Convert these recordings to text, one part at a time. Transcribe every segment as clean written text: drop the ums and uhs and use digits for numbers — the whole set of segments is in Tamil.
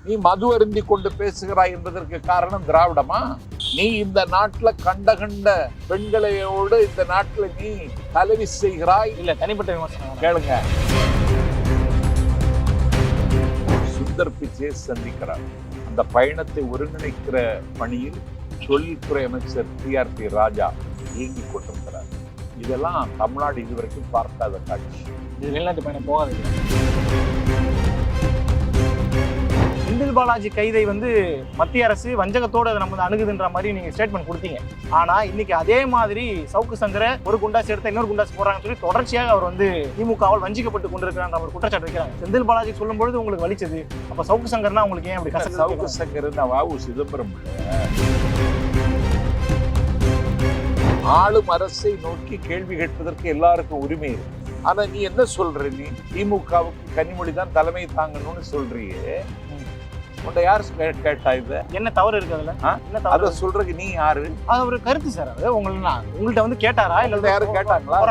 நீ மது அருந்தி கொண்டு பேசுகிறாய் என்பதற்கு காரணம் திராவிடமா? நீ இந்த நாட்டுல கண்ட பெண்களையோடு இந்த நாட்டுல நீ தலைவி செய்கிறாய். இல்ல தனிப்பட்ட விமர்சனம் கேளுங்க. சுந்தர் பிச்சையை சந்திக்கிறார். அந்த பயணத்தை ஒருங்கிணைக்கிற பணியில் தொழில்துறை அமைச்சர் TRP ராஜா இயங்கிக் கொண்டிருக்கிறார். இதெல்லாம் தமிழ்நாடு இதுவரைக்கும் பார்க்காத காட்சி. இது வெளிநாட்டு பயணம் போகாது. செந்தில் பாலாஜி கைதை மத்திய அரசு வஞ்சகத்தோடு அதை நம்ம அணுகுதுன்ற மாதிரி நீங்க ஸ்டேட்மெண்ட் கொடுத்தீங்க. ஆனா இன்னைக்கு அதே மாதிரி சவுக்கு சங்கரை ஒரு குண்டாசி எடுத்த இன்னொரு குண்டாசி போறாங்கன்னு சொல்லி தொடர்ச்சியாக அவர் திமுகவால் வஞ்சிக்கப்பட்டு கொண்டிருக்கிறார் ஒரு குற்றச்சாட்டு வைக்கிறாங்க. செந்தில் பாலாஜி சொல்லும் பொழுது உங்களுக்கு வலிச்சது, அப்ப சவுக்கு சங்கர்னா உங்களுக்கு ஏன் அப்படி? சவுக்கு சங்கர் வாவு சிதம்பரம் ஆளும் அரசை நோக்கி கேள்வி கேட்பதற்கு எல்லாருக்கும் உரிமை இருக்கு. ஆனா நீ என்ன சொல்ற? நீ திமுகவுக்கு கனிமொழி தான் தலைமை தாங்கணும்னு சொல்றியே. உன்னை யாரு கேட்டா? இது என்ன தவறு இருக்கு அதுல? அத சொல்றதுக்கு நீ யாரு? அது ஒரு கருத்து சார். அது உங்கள்ட்ட கேட்டாரா இல்ல யாரும் கேட்டாங்களா?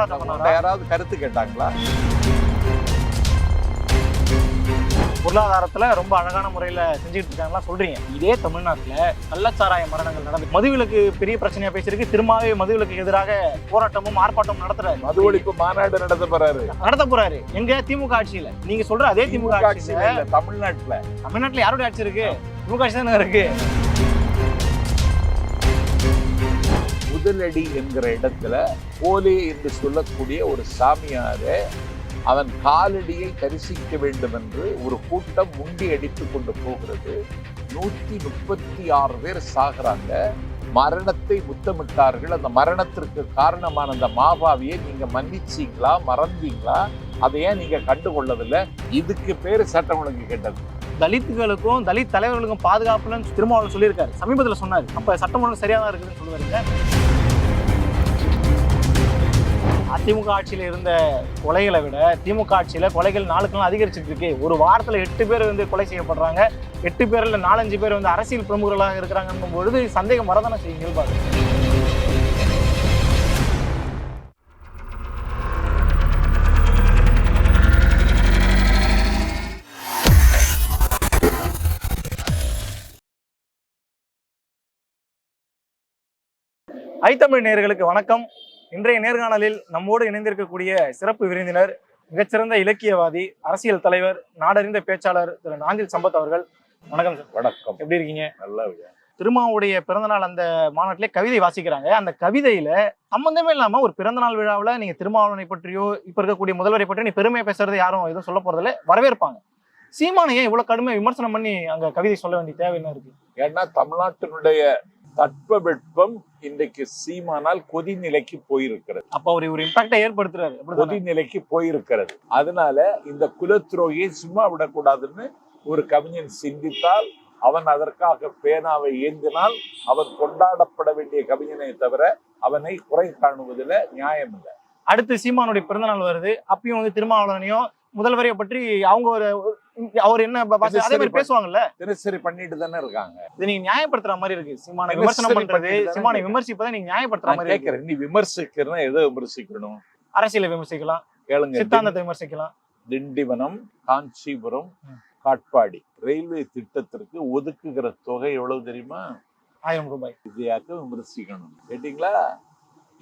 யாராவது கருத்து கேட்டாங்களா? பொருளாதாரத்துல ரொம்ப அழகான முறையில செஞ்சுட்டு இருக்காங்களா சொல்றீங்க. இதே தமிழ்நாட்டுல கள்ளச்சாராய மரணங்கள் நடந்து மதுவிலக்கு பெரிய பிரச்சனையா பேசிருக்கு. திரும்பவே மதுவிலக்கு எதிராக போராட்டமும் ஆர்ப்பாட்டமும் நடத்துறாரு. மது ஒழிப்பு மாநாடு நடத்த போறாரு. எங்க திமுக ஆட்சியில நீங்க சொல்ற அதே திமுக ஆட்சியில தமிழ்நாட்டுல யாருடைய ஆட்சி இருக்கு? திமுக ஆட்சி தானே இருக்கு. முதலடி என்கிற இடத்துல போலே என்று சொல்லக்கூடிய ஒரு சாமியாரு அவன் காலடியை தரிசிக்க வேண்டும் என்று ஒரு கூட்டம் முண்டி அடித்துக் கொண்டு போகிறது. 136 பேர் சாகுறாங்க. மரணத்தை முத்தமிட்டார்கள். அந்த மரணத்திற்கு காரணமான அந்த மாபாவியை நீங்க மன்னிச்சீங்களா, மறந்தீங்களா? அதை ஏன் நீங்க கண்டுகொள்ளவில்லை? இதுக்கு பேரு சட்டம் ஒழுங்கு கேட்டது. தலித்துகளுக்கும் தலித் தலைவர்களுக்கும் பாதுகாப்புலன்னு திருமாவளவன் சொல்லியிருக்காரு. சமீபத்தில் சொன்னாரு. அப்ப சட்டம் ஒழுங்கு சரியா தான் இருக்குதுன்னு சொல்லுவாருங்க. அதிமுக ஆட்சியில இருந்த கொலைகளை விட திமுக ஆட்சியில கொலைகள் நாளுக்கு நாள் அதிகரிச்சுட்டு இருக்கு. ஒரு வாரத்துல 8 பேர் கொலை செய்யப்படுறாங்க. 8 பேர்ல 4-5 பேர் அரசியல் பிரமுகர்களாக இருக்கிறாங்கன்னும் பொழுது சந்தேகம் வரதானே செய்யுங்க. பாரு, ஐத்தமிழ் நேயர்களுக்கு வணக்கம். இன்றைய நேர்காணலில் நம்மோடு இணைந்திருக்கக்கூடிய சிறப்பு விருந்தினர் மிகச்சிறந்த இலக்கியவாதி, அரசியல் தலைவர், நாடறிந்த பேச்சாளர் திரு நாஞ்சில் சம்பத் அவர்கள். வணக்கம் சார். வணக்கம். எப்படி இருக்கீங்க? நல்லா. திருமாவுடைய பிறந்தநாள் அந்த மாநாட்டிலே கவிதை வாசிக்கிறாங்க. அந்த கவிதையில சம்பந்தமே இல்லாம ஒரு பிறந்தநாள் விழாவில் நீங்க திருமாவளவனை பற்றியோ இப்ப இருக்கக்கூடிய முதல்வரை பற்றியோ நீ பெருமையை பேசுறது யாரும் எதுவும் சொல்ல போறதில்ல, வரவேற்பாங்க. சீமானையே இவ்வளவு கடுமையா விமர்சனம் பண்ணி அங்க கவிதை சொல்ல வேண்டிய தேவை என்ன இருக்கு? ஏன்னா தமிழ்நாட்டினுடைய தட்பவெப்பம் இன்றைக்கு சீமானால் கொதிநிலைக்கு போயிருக்கிறது. அப்ப அவர் ஒரு இம்பாக்டை ஏற்படுத்துறாரு. கொதிநிலைக்கு போயிருக்கிறது. அதனால இந்த குலத்துரோகியை சும்மா விடக்கூடாதுன்னு ஒரு கவிஞன் சிந்தித்தால், அவன் அதற்காக பேனாவை ஏந்தினால் அவன் கொண்டாடப்பட வேண்டிய கவிஞனை தவிர அவனை குறை காணுவதில் நியாயம் இல்லை. அடுத்து சீமானுடைய பிறந்தநாள் வருது. அப்பயும் திருமாவளவனையும் முதல்வரையை பற்றி அவங்க அவர் என்ன அதே மாதிரி பேசுவாங்கல்ல, தினசரி பண்ணிட்டு தானே இருக்காங்க. இது நீங்க நியாயப்படுத்துற மாதிரி இருக்கு. சீமானை விமர்சனம் பண்றது, சீமானை விமர்சிப்பதை நீங்க நியாயப்படுத்துற மாதிரி கேட்கிறேன். நீ விமர்சிக்கிறனா எதை விமர்சிக்கணும்? அரசியலை விமர்சிக்கலாம், கேளுங்க, சித்தாந்தத்தை விமர்சிக்கலாம். திண்டிவனம், காஞ்சிபுரம், காட்பாடி ரயில்வே திட்டத்திற்கு ஒதுக்குகிற தொகை எவ்வளவு தெரியுமா? 1000 ரூபாய். இதையாக்க விமர்சிக்கணும். கேட்டீங்களா?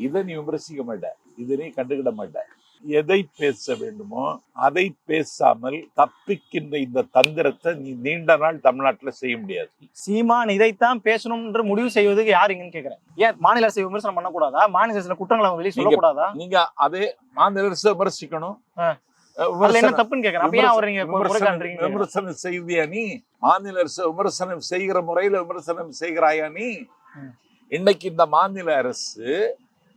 இதை நீ விமர்சிக்க மாட்ட, இதை நீ கண்டுகிட மாட்ட. எதை பேச வேண்டுமோ அதை பேசாமல் தப்பிக்கின்ற இந்த தந்திரத்தை நீ நீண்ட நாள் தமிழ்நாட்டில் செய்ய முடியாது. சீமான் இதைத்தான் பேசணும் என்று முடிவு செய்வதுக்கு யாருங்கன்னு கேட்கிறேன். ஏன் மாநில அரசை விமர்சனம் பண்ணக்கூடாதா? மாநில அரசு குற்றங்களை வெளியே சொல்லக்கூடாதா? நீங்க அதே மாநில அரசை விமர்சிக்கணும். என்ன தப்புன்னு கேட்கிறேன். விமர்சனம் செய்தியா நீ? மாநில அரசு விமர்சனம் செய்கிற முறையில விமர்சனம் செய்கிறாயா நீ? இன்னைக்கு இந்த மாநில அரசு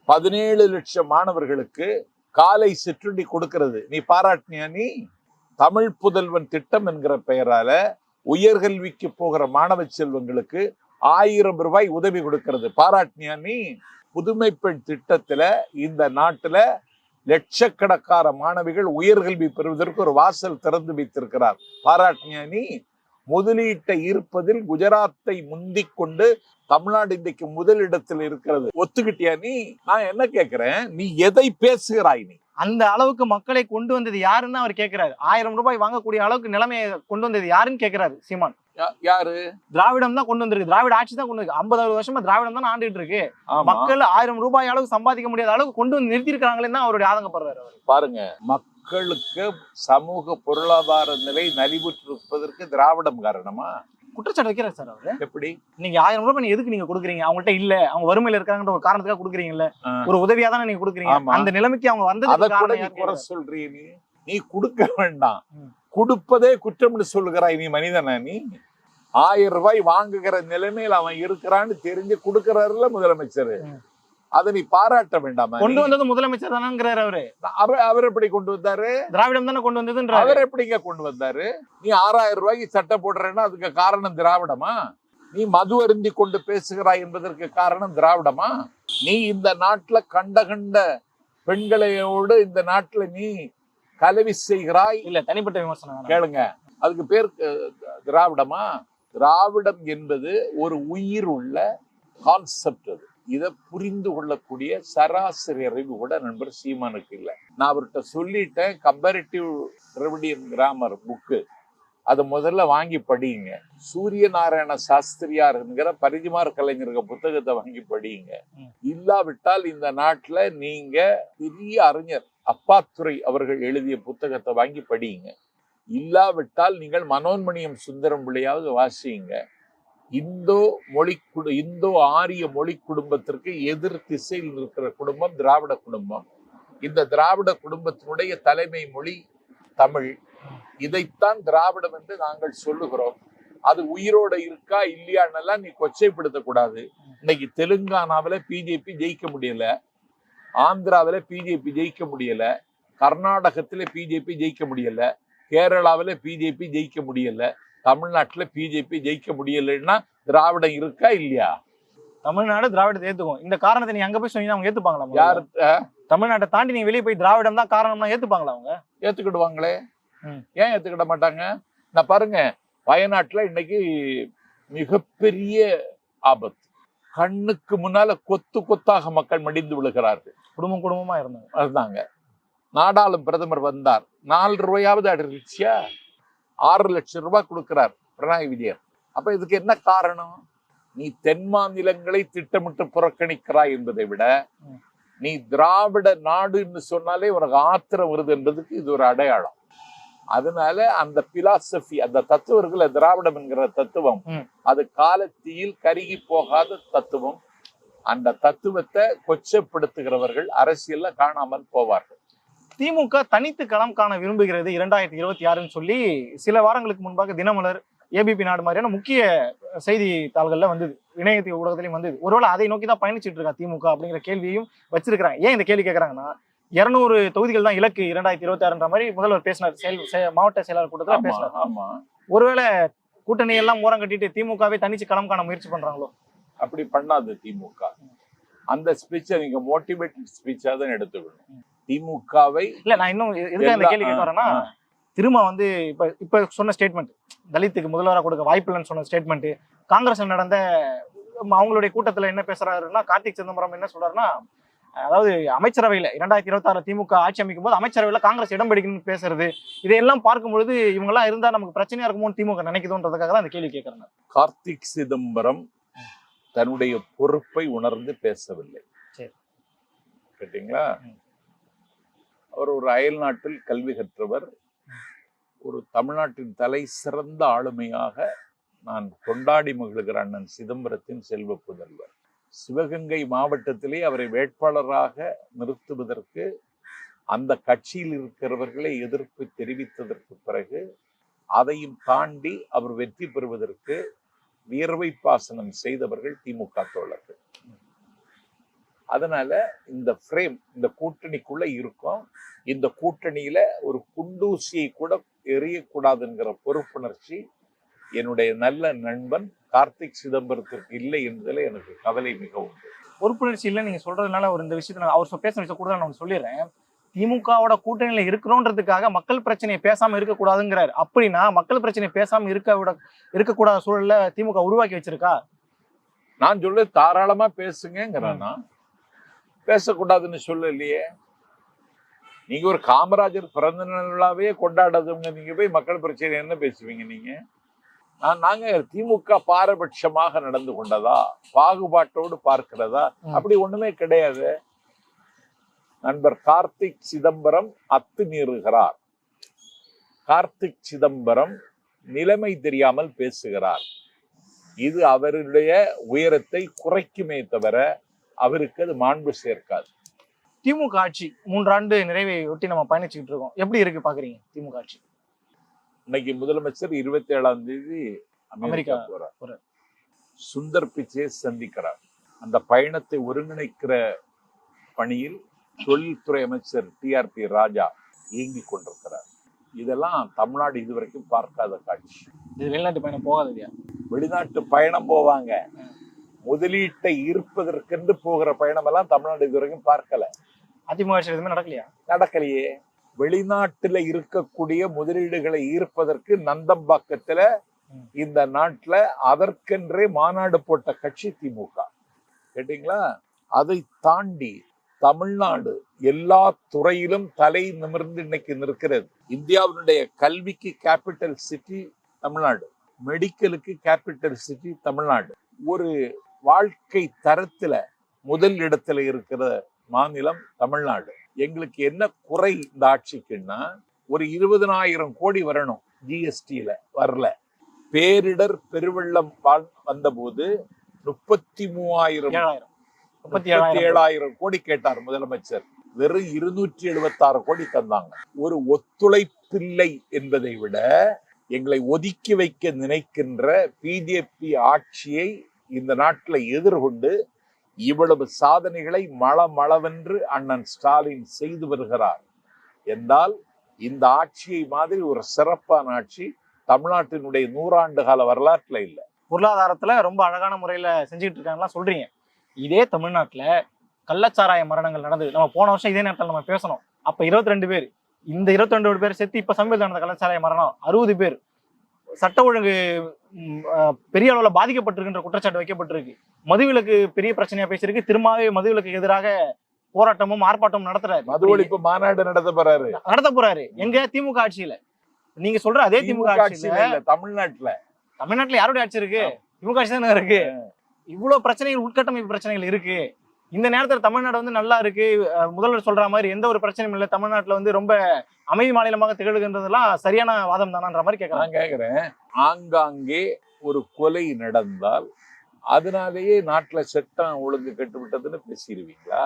17 லட்சம் மாணவர்களுக்கு காலை சிற்றுண்டி கொடுக்கிறது. நீ பாராட்டினியா நீ? தமிழ் புதல்வன் திட்டம் என்கிற பெயரால உயர்கல்விக்கு போகிற மாணவ செல்வங்களுக்கு 1000 ரூபாய் உதவி கொடுக்கிறது. பாராட்டினியா நீ? புதுமை பெண் திட்டத்துல இந்த நாட்டுல லட்சக்கணக்கான மாணவிகள் உயர்கல்வி பெறுவதற்கு ஒரு வாசல் திறந்து வைத்திருக்கிறார். பாராட்டினியா நீ? முதலீட்டை ஈர்ப்பதில் குஜராத்தை முந்திக் கொண்டு தமிழ்நாடு இன்றைக்கு முதலிடத்தில் இருக்கிறது. ஒத்துக்கிட்டியா நீ? நான் என்ன கேட்கிறேன், நீ எதை பேசுகிறாய்? நீ அந்த அளவுக்கு மக்களை கொண்டு வந்தது யாருன்னு அவர் கேட்கிறாரு. 1000 ரூபாய் வாங்கக்கூடிய அளவுக்கு நிலைமையை கொண்டு வந்தது யாருன்னு கேட்கிறாரு சீமான். யாரு? திராவிடம் தான் கொண்டு வந்திருக்கு, திராவிட ஆட்சி தான் கொண்டு வந்திருக்கு. 50 வருஷமா திராவிடம் தான் ஆண்டுட்டு இருக்கு. ஆமா. மக்கள் 1000 ரூபாய் அளவுக்கு சம்பாதிக்க முடியாத அளவுக்கு கொண்டு வந்து நிறுத்தி இருக்காங்களே தான் அவருடைய ஆதங்கப்படுறாரு அவர். பாருங்க, மக்களுக்கு சமூக பொருளாதார நிலை நலிவுற்றிருப்பதற்கு திராவிடம் காரணமா? குற்றச்சாட்டு வைக்கிறார் சார் அவரு. எப்படி? நீங்க 1000 ரூபாய் நீங்க எதுக்கு நீங்க கொடுக்குறீங்க? அவங்கள்ட்ட இல்ல, அவங்க வறுமையில இருக்காங்கன்ற ஒரு காரணத்துக்காக கொடுக்குறீங்கல்ல, ஒரு உதவியா தானே நீங்க கொடுக்குறீங்க. ஆமா. அந்த நிலைமைக்கு அவங்க அத வந்ததுக்கு கூட நீ காரணம் குறை யாரு? சொல்றீ? நீ கொடுக்க வேண்டாம், கொடுப்பதே குற்றம்னு சொல்லுகிறாய். நீ மனிதனா? நீ 1000 ரூபாய் வாங்குகிற நிலைமையில் அவன் இருக்கிறான்னு தெரிஞ்சு கொடுக்கிறாருல முதலமைச்சர். அதை நீ பாராட்ட வேண்டாமா? கொண்டு வந்தது முதலமைச்சர் தானேங்கிறாரு அவரு. அவர் எப்படி கொண்டு வந்தாரு? திராவிடம் தானே கொண்டு வந்ததுன்றாரு. அவர் எப்படிங்க கொண்டு வந்தாரு? நீ 6000 ரூபாய்க்கு சட்டை போடுறேன்னா அதுக்கு காரணம் திராவிடமா? நீ மது அருந்தி கொண்டு பேசுகிறாய் என்பதற்கு காரணம் திராவிடமா? நீ இந்த நாட்டுல கண்ட பெண்களையோடு இந்த நாட்டுல நீ கலவி செய்கிறாய். இல்ல, தனிப்பட்ட விமர்சனம் கேளுங்க, அதுக்கு பேர் திராவிடமா? திராவிடம் என்பது ஒரு உயிர் உள்ள கான்செப்ட். அது இதை புரிந்து கொள்ளக்கூடிய சராசரி அறிவு கூட நண்பர் சீமானுக்கு இல்லை. நான் அவர்கிட்ட சொல்லிட்டேன், கம்பேரிட்டிவ் திராவிடியன் கிராமர் புக்கு அதை முதல்ல வாங்கி படியுங்க. சூரிய நாராயண சாஸ்திரியார் என்கிற பரிதிமார் கலைஞர்கள் புத்தகத்தை வாங்கி படியுங்க. இல்லாவிட்டால் இந்த நாட்டுல நீங்க பெரிய அறிஞர் அப்பாத்துரை அவர்கள் எழுதிய புத்தகத்தை வாங்கி படியுங்க. இல்லாவிட்டால் நீங்கள் மனோன்மணியம் சுந்தரம் பிள்ளையாவது வாசியுங்க. இந்தோ ஆரிய மொழி குடும்பத்திற்கு எதிர் திசையில் இருக்கிற குடும்பம் திராவிட குடும்பம். இந்த திராவிட குடும்பத்தினுடைய தலைமை மொழி தமிழ். இதைத்தான் திராவிடம் என்று நாங்கள் சொல்லுகிறோம். அது உயிரோட இருக்கா இல்லையான்னெல்லாம் நீ கொச்சைப்படுத்தக்கூடாது. இன்னைக்கு தெலுங்கானாவில பிஜேபி ஜெயிக்க முடியல, ஆந்திராவில பிஜேபி ஜெயிக்க முடியல, கர்நாடகத்துல பிஜேபி ஜெயிக்க முடியல, கேரளாவில பிஜேபி ஜெயிக்க முடியல, தமிழ்நாட்டுல பிஜேபி ஜெயிக்க முடியலன்னா திராவிடம் இருக்கா இல்லையா? தமிழ்நாடு திராவிடத்தை ஏத்துக்கும். இந்த காரணத்தை நீங்க அங்க போய் சொன்னீங்கன்னா அவங்க ஏத்துப்பாங்களா? யாரு? தமிழ்நாட்டை தாண்டி நீங்க வெளியே போய் திராவிடம் தான் காரணம்னா ஏத்துப்பாங்களா அவங்க? ஏத்துக்கிடுவாங்களே. ஏன் ஏத்துக்கிட மாட்டாங்க? நான் பாருங்க, வயநாட்டுல இன்னைக்கு மிகப்பெரிய ஆபத்து. கண்ணுக்கு முன்னால கொத்தாக மக்கள் மடிந்து விழுகிறார்கள். குடும்பமா இருந்தாங்க. நாடாளும் பிரதமர் வந்தார், 4 ரூபாயாவது அடிச்சியா? 6 லட்சம் ரூபாய் கொடுக்கிறார் பினராயி விஜயன். அப்ப இதுக்கு என்ன காரணம்? நீ தென் மாநிலங்களை திட்டமிட்டு புறக்கணிக்கிறாய் என்பதை விட நீ திராவிட நாடுன்னு சொன்னாலே உனக்கு ஆத்திரம் வருது என்பதுக்கு இது ஒரு அடையாளம். அதனால அந்த பிலாசபி, அந்த தத்துவர்கள், திராவிடம் என்கிற தத்துவம் அது காலத்தீயில் கருகி போகாத தத்துவம். அந்த தத்துவத்தை கொச்சப்படுத்துகிறவர்கள் அரசியல்ல காணாமல் போவார்கள். திமுக தனித்து களம் காண விரும்புகிறது 2026 சொல்லி சில வாரங்களுக்கு முன்பாக தினமலர், ஏபிபி நாடு மாதிரியான முக்கிய செய்தித்தாள்கள்ல வந்தது, இணையத்தின் ஊடகத்திலையும் வந்தது. ஒருவேளை அதை நோக்கி தான் பயணிச்சுட்டு இருக்கா திமுக அப்படிங்கிற கேள்வியையும் வச்சிருக்கிறாங்க. ஏன் இந்த கேள்வி கேட்கறாங்கன்னா, 200 தொகுதிகள் தான் இலக்கு 2026 மாதிரி முதல்வர் பேசினார், மாவட்ட செயலாளர் கூட்டத்தில் பேசினார். ஒருவேளை கூட்டணி எல்லாம் ஓரம் கட்டிட்டு திமுகவே தனிச்சு களம் காண முயற்சி பண்றாங்களோ? அப்படி பண்ணாது திமுக. அந்த ஸ்பீச்சை நீங்க மோட்டிவேட்டட் ஸ்பீச்சா தான் எடுத்துக்கணும். திமுகவை இல்ல, நான் இன்னும் எதுக்காக இந்த கேள்வி கேட்கறேன்னா, திரும்ப வந்து இப்ப சொன்ன ஸ்டேட்மெண்ட், தலித்துக்கு முதல்வராக கொடுக்க வாய்ப்பு இல்லைன்னு சொன்ன ஸ்டேட்மெண்ட், காங்கிரஸ் நடந்த அவங்களுடைய கூட்டத்துல என்ன பேசுறாருன்னா, கார்த்திக் சிதம்பரம் என்ன சொல்றாருன்னா, அதாவது அமைச்சரவையில 2026 திமுக ஆட்சி அமைக்கும் போது அமைச்சரவையில காங்கிரஸ் இடம் பிடிக்கணும்னு பேசுறது, இதையெல்லாம் பார்க்கும்பொழுது இவங்க எல்லாம் இருந்தா நமக்கு பிரச்சனையா இருக்குமோன்னு திமுக நினைக்குதுன்றதுக்காக தான் இந்த கேள்வி கேட்கறேன். கார்த்திக் சிதம்பரம் தன்னுடைய பொறுப்பை உணர்ந்து பேசவில்லை. கேட்டீங்களா? அவர் ஒரு அயல் நாட்டில் கல்வி கற்றவர், ஒரு தமிழ்நாட்டின் தலை சிறந்த ஆளுமையாக நான் கொண்டாடி மகிழ்கிற அண்ணன் சிதம்பரத்தின் செல்வ புதல்வர். சிவகங்கை மாவட்டத்திலே அவரை வேட்பாளராக நிறுத்துவதற்கு அந்த கட்சியில் இருக்கிறவர்களை எதிர்ப்பு தெரிவித்ததற்கு பிறகு அதையும் தாண்டி அவர் வெற்றி பெறுவதற்கு வியர்வை பாசனம் செய்தவர்கள் திமுக தோழர்கள். அதனால இந்த ஃப்ரேம் இந்த கூட்டணிக்குள்ள இருக்கும். இந்த கூட்டணியில ஒரு குண்டூசியை கூட எறியக்கூடாதுங்கிற பொறுப்புணர்ச்சி என்னுடைய நல்ல நண்பன் கார்த்திக் சிதம்பரத்திற்கு இல்லை என்பதில் எனக்கு கவலை மிக உண்டு. பொறுப்புணர்ச்சி இல்லை நீங்க சொல்றதுனால ஒரு இந்த விஷயத்துல அவர் பேசுற விஷயம் கூட நான் சொல்லிடுறேன். திமுகவோட கூட்டணியில இருக்கிறோன்றதுக்காக மக்கள் பிரச்சனையை பேசாம இருக்கக்கூடாதுங்கிறாரு. அப்படின்னா மக்கள் பிரச்சனையை பேசாம இருக்கக்கூடாத சூழல்ல திமுக உருவாக்கி வச்சிருக்கா? நான் சொல்ல தாராளமா பேசுங்கிறானா, பேசக்கூடாதுன்னு சொல்லலையே. நீங்க ஒரு காமராஜர் பிறந்த நாளாவே கொண்டாடாதவங்க நீங்க போய் மக்கள் பிரச்சனை என்ன பேசுவீங்க? நீங்க நாங்க திமுக பாரபட்சமாக நடந்து கொண்டதா, பாகுபாட்டோடு பார்க்கிறதா? அப்படி ஒண்ணுமே கிடையாது. நண்பர் கார்த்திக் சிதம்பரம் அத்துமீறுகிறார். கார்த்திக் சிதம்பரம் நிலைமை தெரியாமல் பேசுகிறார். இது அவருடைய உயரத்தை குறைக்குமே தவிர அவருக்கு அது மாண்பு சேர்க்காது. திமுக ஆட்சி 3 ஆண்டு நிறைவை ஒட்டி நம்ம பயணிச்சுக்கிட்டு இருக்கோம். எப்படி இருக்கு பாக்குறீங்க திமுக ஆட்சி? இன்னைக்கு முதலமைச்சர் 27ஆம் தேதி அமெரிக்கா போறார். சுந்தர் பிச்சை சந்திக்கிறார். அந்த பயணத்தை ஒருங்கிணைக்கிற பணியில் தொழில்துறை அமைச்சர் டிஆர்பி ராஜா இயங்கிக் கொண்டிருக்கிறார். இதெல்லாம் தமிழ்நாடு இதுவரைக்கும் பார்க்காத காட்சி. இது வெளிநாட்டு பயணம் போகாது. வெளிநாட்டு பயணம் போவாங்க, முதலீட்டை ஈர்ப்பதற்கென்று போகிற பயணம் எல்லாம் தமிழ்நாடு இதுவரைக்கும் பார்க்கல. அதிமுக ஆட்சி எதுவுமே நடக்கலையே. வெளிநாட்டுல இருக்கக்கூடிய முதலீடுகளை ஈர்ப்பதற்கு நந்தம்பாக்கத்துல இந்த நாட்டுல அதற்கென்றே மாநாடு போட்ட கட்சி திமுக. கேட்டீங்களா? அதை தாண்டி தமிழ்நாடு எல்லா துறையிலும் தலை நிமிர்ந்து இன்னைக்கு நிற்கிறது. இந்தியாவினுடைய கல்விக்கு கேபிட்டல் சிட்டி தமிழ்நாடு, மெடிக்கலுக்கு கேபிட்டல் சிட்டி தமிழ்நாடு, ஒரு வாழ்க்கை தரத்துல முதல் இடத்துல இருக்கிற மாநிலம் தமிழ்நாடு. எங்களுக்கு என்ன குறை இந்த ஆட்சிக்குன்னா, ஒரு 20,000 கோடி வரணும், ஜிஎஸ்டியில வரல. பேரிடர் பெருவெள்ளம் வந்தபோது 37,000 கோடி கேட்டார் முதலமைச்சர். வெறும் 276 கோடி தந்தாங்க. ஒரு ஒத்துழைப்பில்லை என்பதை விட எங்களை ஒதுக்கி வைக்க நினைக்கின்ற பிஜேபி ஆட்சியை இந்த நாட்டில் எதிர்கொண்டு இவ்வளவு சாதனைகளை மளமளவென்று அண்ணன் ஸ்டாலின் செய்து வருகிறார் என்றால், இந்த ஆட்சியை மாதிரி ஒரு சிறப்பான ஆட்சி தமிழ்நாட்டினுடைய 100 ஆண்டு கால வரலாற்றுல இல்லை. பொருளாதாரத்துல ரொம்ப அழகான முறையில செஞ்சுட்டு இருக்காங்கலாம் சொல்றீங்க. இதே தமிழ்நாட்டுல கள்ளச்சாராய மரணங்கள் நடந்தது. நம்ம போன வருஷம் இதே நேரத்தில் நம்ம பேசணும். அப்ப 22 பேர், இந்த 22 பேர் சேர்த்து இப்ப சமீபத்தில் நடந்த கள்ளச்சாராய மரணம் 60 பேர். சட்ட ஒழுங்கு பெரிய அளவுல பாதிக்கப்பட்டிருக்கின்ற குற்றச்சாட்டு வைக்கப்பட்டிருக்கு. மதுவிலக்கு பெரிய பிரச்சனையா பேசியிருக்கு. திரும்பவே மதுவிலக்கு எதிராக போராட்டமும் ஆர்ப்பாட்டமும் நடத்துறாரு. மது ஒழிப்பு மாநாடு நடத்த போறாரு. எங்க? திமுக ஆட்சியில. நீங்க சொல்ற அதே திமுக ஆட்சியில தமிழ்நாட்டுல யாருடைய ஆட்சி இருக்கு? திமுக ஆட்சி தானே இருக்கு. இவ்வளவு பிரச்சனைகள், உட்கட்டமைப்பு பிரச்சனைகள் இருக்கு. இந்த நேரத்துல தமிழ்நாடு வந்து நல்லா இருக்கு, முதல்வர் சொல்ற மாதிரி எந்த ஒரு பிரச்சனையும் இல்லை, தமிழ்நாட்டுல வந்து ரொம்ப அமைதி மாநிலமாக திகழ்கின்றதெல்லாம் சரியான வாதம் தானான்ற மாதிரி கேட்கிறேன். ஆங்காங்கே ஒரு கொலை நடந்தால் அதனாலேயே நாட்டுல சட்டம் ஒழுங்கு கட்டுவிட்டதுன்னு பேசிடுவீங்களா?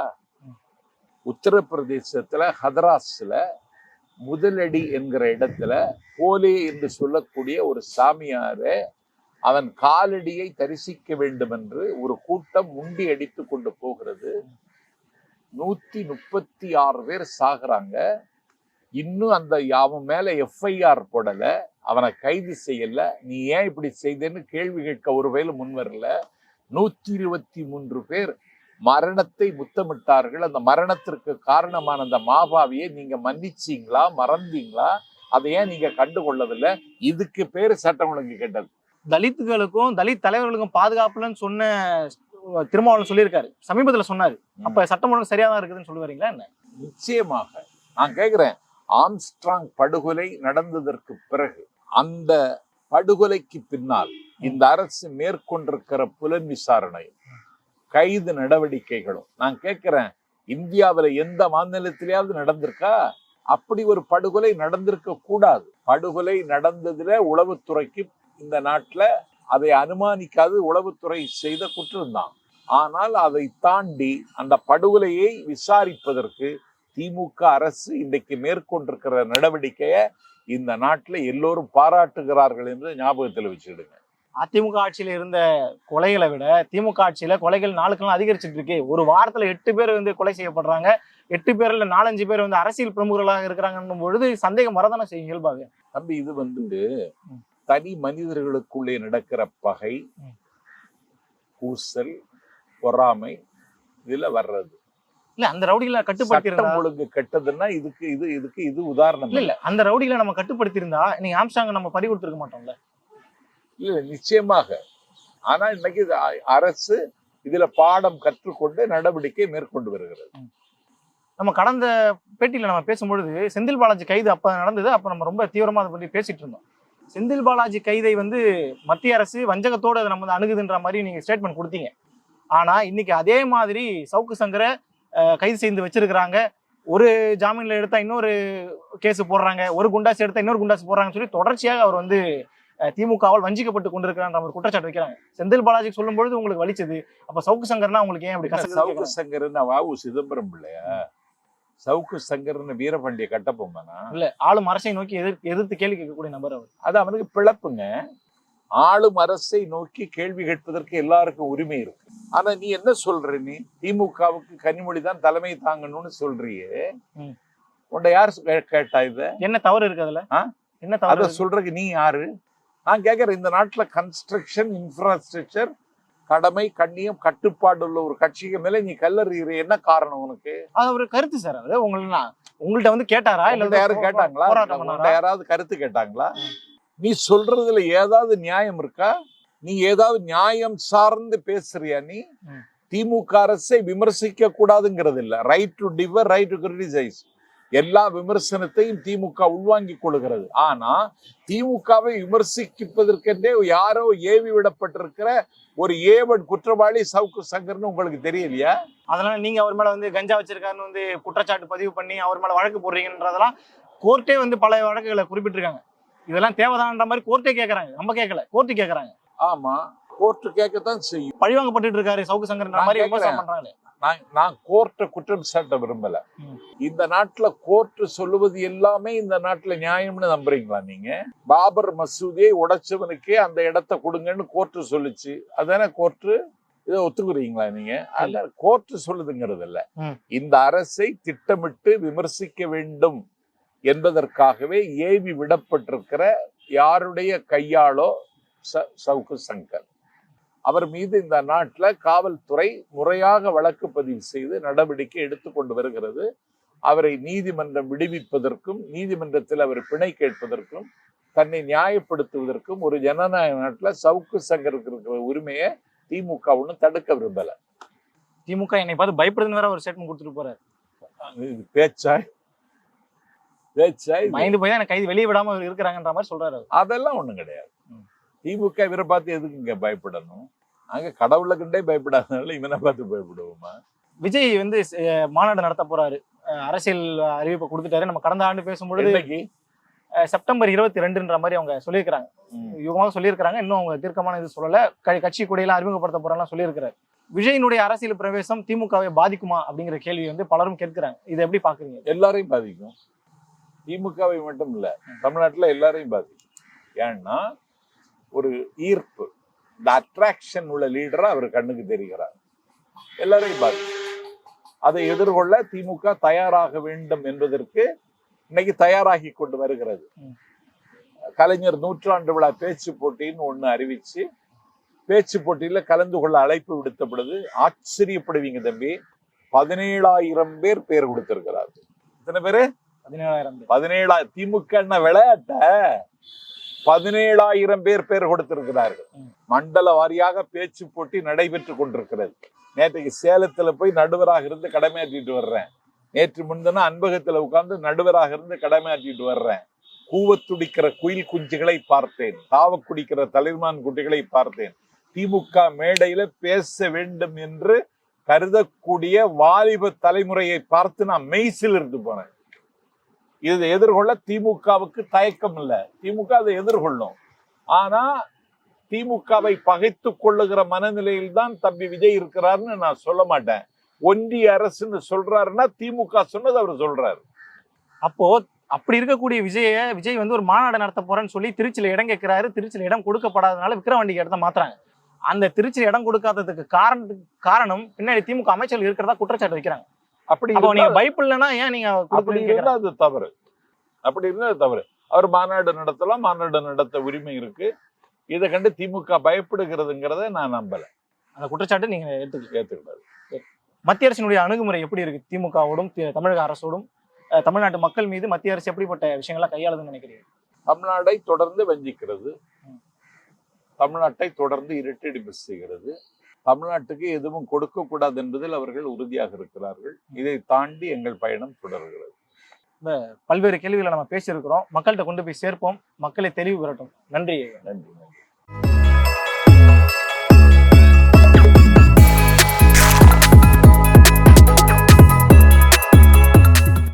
உத்தரப்பிரதேசத்துல ஹதராஸ்ல முதலடி என்கிற இடத்துல போலே என்று சொல்லக்கூடிய ஒரு சாமியாரை அவன் காலடியை தரிசிக்க வேண்டும் என்று ஒரு கூட்டம் உண்டி அடித்து கொண்டு போகிறது. 136 பேர் சாகுறாங்க. இன்னும் அந்த அவன் மேல எஃப்ஐஆர் போடல, அவனை கைது செய்யல. நீ ஏன் இப்படி செய்தேன்னு கேள்வி கேட்க ஒருவேளை முன்வரல. 123 பேர் மரணத்தை முத்தமிட்டார்கள். அந்த மரணத்திற்கு காரணமான அந்த மாபாவியை நீங்க மன்னிச்சீங்களா, மறந்தீங்களா? அதை ஏன் நீங்க கண்டுகொள்ளவில்லை? இதுக்கு பேரு சட்டம் ஒழுங்கு கெட்டது. தலித்துகளுக்கும் தலித் தலைவர்களுக்கும் பாதுகாப்புலன்னு சொன்ன திருமாவளவன் சொல்லியிருக்காரு, சமீபத்துல சொன்னாரு. அப்ப சட்டம் ஒழுங்கு சரியாதான் இருக்குதுன்னு சொல்லுவாரீங்களா என்ன? நிச்சயமாக. நான் கேட்கிறேன், ஆம்ஸ்ட்ராங் படுகொலை நடந்ததற்கு பிறகு அந்த படுகொலைக்கு பின்னால் இந்த அரசு மேற்கொண்டிருக்கிற புலன் விசாரணை, கைது நடவடிக்கைகளும் நான் கேட்கிறேன், இந்தியாவில எந்த மாநிலத்திலேயாவது நடந்திருக்கா? அப்படி ஒரு படுகொலை நடந்திருக்க கூடாது. படுகொலை நடந்ததுல உளவுத்துறைக்கு இந்த நாட்டுல அதை அனுமானிக்காது உளவுத்துறை செய்த குற்றம்தான். ஆனால் அதை தாண்டி அந்த படுகொலையை விசாரிப்பதற்கு திமுக அரசு இன்றைக்கு மேற்கொண்டிருக்கிற நடவடிக்கையை இந்த நாட்டுல எல்லோரும் பாராட்டுகிறார்கள் என்று ஞாபகத்தில் வச்சுடுங்க. அதிமுக ஆட்சியில இருந்த கொலைகளை விட திமுக ஆட்சியில கொலைகள் நாளுக்கு நாள் அதிகரிச்சுட்டு இருக்கு. ஒரு வாரத்துல 8 பேர் வந்து கொலை செய்யப்படுறாங்க. 8 பேர்ல 4-5 பேர் வந்து அரசியல் பிரமுகர்களாக இருக்கிறாங்கன்னும் பொழுது சந்தேகம் வரதானே செய்யும் இயல்பாக. தம்பி, இது வந்து தனி மனிதர்களுக்குள்ளே நடக்கிற பகை, பூசல், பொறாமை இதுல வர்றது இல்ல. அந்த ரவுடிகளை கட்டுப்படுத்தி ஒழுங்கு கெட்டதுன்னா இதுக்கு இது உதாரணம் இல்ல. அந்த ரவுடிகளை நம்ம கட்டுப்படுத்தி இருந்தா நீங்க ஆம்ஸ்ட்ராங் நம்ம பறி கொடுத்துருக்க மாட்டோம்ல. இல்ல, நிச்சயமாக. ஆனா இன்னைக்கு அரசு இதுல பாடம் கற்றுக்கொண்டு நடவடிக்கை மேற்கொண்டு வருகிறது. நம்ம கடந்த பேட்டியில நம்ம பேசும்பொழுது செந்தில் பாலாஜி கைது அப்ப நடந்தது. அப்ப நம்ம ரொம்ப தீவிரமா அதை பற்றி பேசிட்டு இருந்தோம். செந்தில் பாலாஜி கைதை வந்து மத்திய அரசு வஞ்சகத்தோடு அதை நம்ம அணுகுதுன்ற மாதிரி நீங்க ஸ்டேட்மெண்ட் கொடுத்தீங்க. ஆனா இன்னைக்கு அதே மாதிரி சவுக்கு சங்கரை கைது செய்து வச்சிருக்கிறாங்க. ஒரு ஜாமீன்ல எடுத்தா இன்னொரு கேஸ் போடுறாங்க, ஒரு குண்டாஸ் எடுத்தா இன்னொரு குண்டாஸ் போடுறாங்கன்னு சொல்லி தொடர்ச்சியாக அவர் வந்து திமுகவால் வஞ்சிக்கப்பட்டு கொண்டிருக்கிறான்ற ஒரு குற்றச்சாட்டு வைக்கிறாங்க. செந்தில் பாலாஜி சொல்லும் பொழுது உங்களுக்கு வலிச்சது, அப்ப சவுக்கு சங்கர்னா உங்களுக்கு ஏன் அப்படி கசக்குது? சவுக்கு சங்கர்னா வாவு சிதம்பரம் பிள்ளையா? சவுக்கு சங்கர்னு வீரபாண்டிய கட்டபொம்மனா? இல்ல, ஆளும் அரசை நோக்கி எதிர்த்து கேள்வி கேட்கக்கூடிய நபர் அவர். அது அவனுக்கு பிளப்புங்க. ஆளும் அரசை நோக்கி கேள்வி கேட்பதற்கு எல்லாருக்கும் உரிமை இருக்கு. ஆனா நீ என்ன சொல்ற? நீ திமுகவுக்கு கனிமொழி தான் தலைமை தாங்கணும்னு சொல்றியே, உன்னை யார் கேட்டா? இத என்ன தவறு இருக்கு அதுல? என்ன தவறு? அத சொல்றதுக்கு நீ யாரு? நான் கேட்கிறேன். இந்த நாட்டுல கன்ஸ்ட்ரக்ஷன் இன்ஃப்ராஸ்ட்ரக்சர் கடமை கண்ணியம் கட்டுப்பாடு உள்ள ஒரு கட்சிக்கு மேல நீ கல்லறிகிற என்ன காரணம் உனக்கு? அது ஒரு கருத்து சார். அது உங்கள்ட்ட வந்து கேட்டாரா? இல்ல யாரும் கேட்டாங்களா? யாராவது கருத்து கேட்டாங்களா? நீ சொல்றதுல ஏதாவது நியாயம் இருக்கா? நீ ஏதாவது நியாயம் சார்ந்து பேசுறியா? நீ திமுக அரசை விமர்சிக்க கூடாதுங்கிறது இல்ல. Right to differ, right to criticise. எல்லா விமர்சனத்தையும் திமுக உள்வாங்கிக் கொள்கிறது. ஆனா திமுகவை விமர்சிப்பதற்கென்றே யாரோ ஏவி விடப்பட்டிருக்கிற ஒரு ஏவன் குற்றவாளி சவுக்கு சங்கர்னு உங்களுக்கு தெரியலையா? அதனால நீங்க அவர் மேல வந்து கஞ்சா வச்சிருக்காருன்னு வந்து குற்றச்சாட்டு பதிவு பண்ணி அவர் மேல வழக்கு போடுறீங்கன்றதெல்லாம் கோர்ட்டே வந்து பல வழக்குகளை குறிப்பிட்டிருக்காங்க. இதெல்லாம் தேவைதான்ற மாதிரி கோர்ட்டே கேட்கறாங்க. நம்ம கேட்கல, கோர்ட்டு கேட்கறாங்க. ஆமா, கோர்ட்டு கேட்கத்தான் செய்யும். பழிவாங்கப்பட்டு இருக்காரு சவுக்கு சங்கர்ன்ற மாதிரி விமர்சனம் பண்றாங்க. நான் கோர்ட்டை குற்றம் சாட்ட விரும்பல. இந்த நாட்டுல கோர்ட்டு சொல்லுவது எல்லாமே இந்த நாட்டுல நியாயம்னு நம்புறீங்களா நீங்க? பாபர் மசூதியை உடைச்சவனுக்கே அந்த இடத்தை கொடுங்கன்னு கோர்ட்டு சொல்லுச்சு. அதானே கோர்ட்டு? இதை ஒத்துக்குறீங்களா நீங்க? அல்ல, கோர்ட்டு சொல்லுதுங்கிறது இல்ல. இந்த அரசை திட்டமிட்டு விமர்சிக்க வேண்டும் என்பதற்காகவே ஏவி விடப்பட்டிருக்கிற யாருடைய கையாளோ சவுக்கு சங்கர், அவர் மீது இந்த நாட்டில் காவல்துறை முறையாக வழக்கு பதிவு செய்து நடவடிக்கை எடுத்துக்கொண்டு வருகிறது. அவரை நீதிமன்றம் விடுவிப்பதற்கும் நீதிமன்றத்தில் அவர் பிணை கேட்பதற்கும் தன்னை நியாயப்படுத்துவதற்கும் ஒரு ஜனநாயக நாட்டில் சவுக்கு சங்கருக்கு இருக்கிற உரிமையை திமுக ஒன்றும் தடுக்க விரும்பல. திமுக என்னை பார்த்து பயப்படுதுன்னு வேற ஒரு ஸ்டேட்மெண்ட் கொடுத்துட்டு போறாரு. பேச்சாய் பயந்து போய் தான் எனக்கு கைது வெளியே விடாம இருக்கிறாங்கன்ற மாதிரி சொல்றாரு. அதெல்லாம் ஒண்ணும் கிடையாது. திமுக இவரை பார்த்து எதுக்கு இங்க பயப்படணும்? அங்க கடவுளை கண்டே பயப்படாதனால இவனை பார்த்து பயப்படுவோமா? விஜய் வந்து மாநாடு நடத்த போறாரு, அரசியல் அறிவிப்பை கொடுத்துட்டாரு. நம்ம கடந்த ஆண்டு பேசும்பொழுது செப்டம்பர் 22ன்ற மாதிரி அவங்க சொல்லியிருக்கிறாங்க. யுகமாக சொல்லியிருக்கிறாங்க. இன்னும் அவங்க தீர்க்கமான இது சொல்லல. கட்சி கொடியெல்லாம் அறிமுகப்படுத்த போறாங்க சொல்லியிருக்கிறாரு. விஜயினுடைய அரசியல் பிரவேசம் திமுகவை பாதிக்குமா அப்படிங்கிற கேள்வி வந்து பலரும் கேட்கிறாங்க. இதை எப்படி பாக்குறீங்க? எல்லாரையும் பாதிக்கும். திமுகவை மட்டும் இல்ல, தமிழ்நாட்டுல எல்லாரையும் பாதிக்கும். ஏன்னா ஒரு ஈர்ப்பு, இந்த அட்ராக்ஷன் உள்ள லீடரா அவர் கண்ணுக்கு தெரிகிறார். எல்லாரையும் பாதிக்கும். அதை எதிர்கொள்ள திமுக தயாராக வேண்டும் என்பதற்கு இன்னைக்கு தயாராகி கொண்டு வருகிறது. கலைஞர் 100ஆண்டு விழா பேச்சு போட்டின்னு ஒண்ணு அறிவிச்சு பேச்சு போட்டியில கலந்து கொள்ள அழைப்பு விடுத்தப்படுது. ஆச்சரியப்படுவீங்க தம்பி, 17,000 பேர் கொடுத்திருக்கிறார்கள். எத்தனை பேரு? 17,000. திமுக விளையாட்ட 17,000 பேர் கொடுத்திருக்கிறார்கள். மண்டல வாரியாக பேச்சு போட்டி நடைபெற்று கொண்டிருக்கிறது. நேற்றைக்கு சேலத்துல போய் நடுவராக இருந்து கடமையாற்றிட்டு வர்றேன். நேற்று முன்தினம் அன்பகத்துல உட்கார்ந்து நடுவராக இருந்து கடமையாற்றிட்டு வர்றேன். கூவத்துடிக்கிற குயில் குஞ்சுகளை பார்த்தேன், தாவ குடிக்கிற தலைமான் குட்டிகளை பார்த்தேன். திமுக மேடையில பேச வேண்டும் என்று கருதக்கூடிய வாலிப தலைமுறையை பார்த்து நான் மெய்சில் இருந்து போனேன். இதை எதிர்கொள்ள திமுகவுக்கு தயக்கம் இல்லை. திமுக அதை எதிர்கொள்ளும். ஆனா திமுகவை பகைத்து கொள்ளுகிற மனநிலையில் தான் தம்பி விஜய் இருக்கிறாருன்னு நான் சொல்ல மாட்டேன். ஒன்றிய அரசுன்னு சொல்றாருன்னா திமுக சொன்னது அவர் சொல்றாரு. அப்போ அப்படி இருக்கக்கூடிய விஜய் வந்து ஒரு மாநாடு நடத்த போறேன்னு சொல்லி திருச்சியில இடம் கேட்கிறாரு. திருச்சியில இடம் கொடுக்கப்படாதனால விக்கிரவாண்டிக்கு இடத்த மாத்துறாங்க. அந்த திருச்சியில இடம் கொடுக்காததுக்கு காரணம் பின்னாடி திமுக அமைச்சர்கள் இருக்கிறதா குற்றச்சாட்டு வைக்கிறாங்க. அப்படி நீங்க பயப்படலன்னா ஏன் நீங்க அப்படி இருந்தா அது தவறு. அப்படி இருந்தா அது தவறு. அவர் மாநாடு நடத்தலாம், மாநாடு நடத்த உரிமை இருக்கு. இதை கண்டு திமுக பயப்படுகிறதுங்கிறத நான் நம்பல. அந்த குற்றச்சாட்டு நீங்க ஏத்துக்கிட்டாரு. மத்திய அரசினுடைய அணுகுமுறை எப்படி இருக்கு? திமுகவோடும் தமிழக அரசோடும் தமிழ்நாட்டு மக்கள் மீது மத்திய அரசு எப்படிப்பட்ட விஷயங்களை கையாளுதுன்னு நினைக்கிறீங்க? தமிழ்நாட்டை தொடர்ந்து வஞ்சிக்கிறது, தமிழ்நாட்டை தொடர்ந்து இருட்டடிப்பு செய்கிறது. தமிழ்நாட்டுக்கு எதுவும் கொடுக்க கூடாது என்பதில் அவர்கள் உறுதியாக இருக்கிறார்கள். இதை தாண்டி எங்கள் பயணம் தொடர்கிறது. பல்வேறு கேள்விகளை நம்ம பேசியிருக்கிறோம். மக்கள்கிட்ட கொண்டு போய் சேர்ப்போம், மக்களை தெளிவு பெறட்டும். நன்றி. நன்றி.